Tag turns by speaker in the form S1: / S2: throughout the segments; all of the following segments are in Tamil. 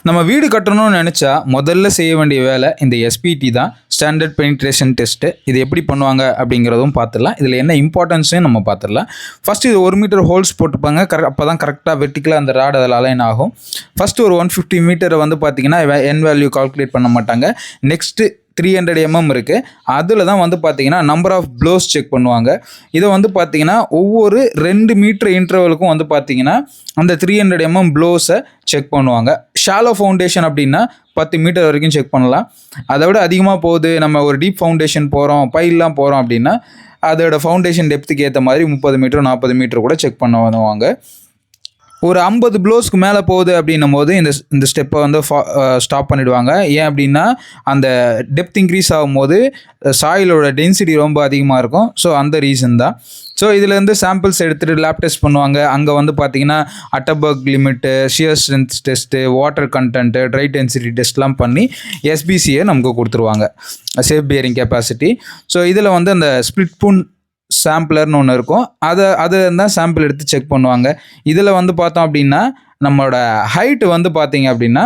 S1: நம்ம வீடு கட்டணும்னு நினச்சா முதல்ல செய்ய வேண்டிய வேலை இந்த எஸ்பிடி தான், ஸ்டாண்டர்ட் பெனிட்ரேஷன் டெஸ்ட்டு. இது எப்படி பண்ணுவாங்க அப்படிங்கிறதும் பார்த்துடலாம். இதில் என்ன இம்பார்ட்டன்ஸையும் நம்ம பார்த்துடலாம். ஃபஸ்ட்டு இது 1 மீட்டர் ஹோல்ஸ் போட்டுப்பாங்க. அப்போ தான் கரெக்டாக வெர்டிக்கலாக அந்த ராட் அதில் அலைன் ஆகும். ஃபஸ்ட்டு ஒரு 150 மீட்டரை வந்து பார்த்திங்கன்னா என் வேல்யூ கால்குலேட் பண்ண மாட்டாங்க. நெக்ஸ்ட்டு 300 mm இருக்குது. அதில் தான் வந்து பார்த்திங்கன்னா நம்பர் ஆஃப் ப்ளோஸ் செக் பண்ணுவாங்க. இதை வந்து பார்த்திங்கன்னா ஒவ்வொரு 2 மீட்டர் இன்டர்வலுக்கும் வந்து பார்த்திங்கன்னா அந்த 300 mm ப்ளோஸை செக் பண்ணுவாங்க. ஷாலோ ஃபவுண்டேஷன் அப்படின்னா 10 மீட்டர் வரைக்கும் செக் பண்ணலாம். அதை விட அதிகமாக போகுது, நம்ம ஒரு டீப் ஃபவுண்டேஷன் போகிறோம், பைல்லாம் போகிறோம் அப்படின்னா அதோட ஃபவுண்டேஷன் டெப்த்துக்கு ஏற்ற மாதிரி 30 மீட்டர் 40 மீட்டர் கூட செக் பண்ணுவாங்க. ஒரு 50 ப்ளோஸ்க்கு மேலே போகுது அப்படின்னும் போது இந்த ஸ்டெப்பை வந்து ஸ்டாப் பண்ணிவிடுவாங்க. ஏன் அப்படின்னா அந்த டெப்த் இன்க்ரீஸ் ஆகும்போது சாயிலோட டென்சிட்டி ரொம்ப அதிகமாக இருக்கும். ஸோ அந்த ரீசன் தான். ஸோ இதுலேருந்து சாம்பிள்ஸ் எடுத்துகிட்டு லேப் டெஸ்ட் பண்ணுவாங்க. அங்கே வந்து பார்த்திங்கன்னா Atterberg limit, shear strength test, water content, dry density டெஸ்ட்லாம் பண்ணி எஸ்பிசியை நமக்கு கொடுத்துருவாங்க, சேஃப் பியரிங் கெப்பாசிட்டி. ஸோ இதில் வந்து அந்த ஸ்பிளிட் பூன் சாம்பிளர்னு ஒன்று இருக்கும். அதை தான் சாம்பிள் எடுத்து செக் பண்ணுவாங்க. இதில் வந்து பார்த்தோம் அப்படின்னா நம்மளோட ஹைட்டு வந்து பார்த்திங்க அப்படின்னா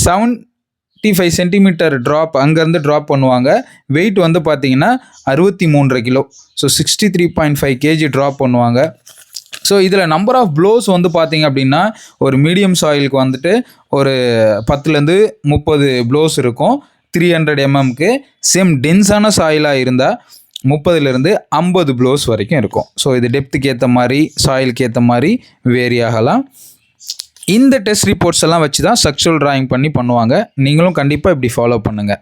S1: 75 சென்டிமீட்டர் ட்ராப் அங்கேருந்து ட்ராப் பண்ணுவாங்க. வெயிட் வந்து பார்த்திங்கன்னா 63 கிலோ. ஸோ 63.5 kg ட்ராப் பண்ணுவாங்க. ஸோ இதில் நம்பர் ஆஃப் ப்ளோஸ் வந்து பார்த்திங்க அப்படின்னா ஒரு மீடியம் சாயிலுக்கு வந்துட்டு ஒரு 10லேருந்து 30 ப்ளோஸ் இருக்கும் 300 mmக்கு. சேம் டென்ஸான சாயிலாக இருந்தால் 30லேருந்து 50 ப்ளோஸ் வரைக்கும் இருக்கும். ஸோ இது டெப்த்துக்கு ஏற்ற மாதிரி, சாயிலுக்கு ஏற்ற மாதிரி வேரி ஆகலாம். இந்த டெஸ்ட் ரிப்போர்ட்ஸ் எல்லாம் வச்சு தான் ஸ்ட்ரக்சரல் ட்ராயிங் பண்ணுவாங்க. நீங்களும் கண்டிப்பாக இப்படி ஃபாலோ பண்ணுங்கள்.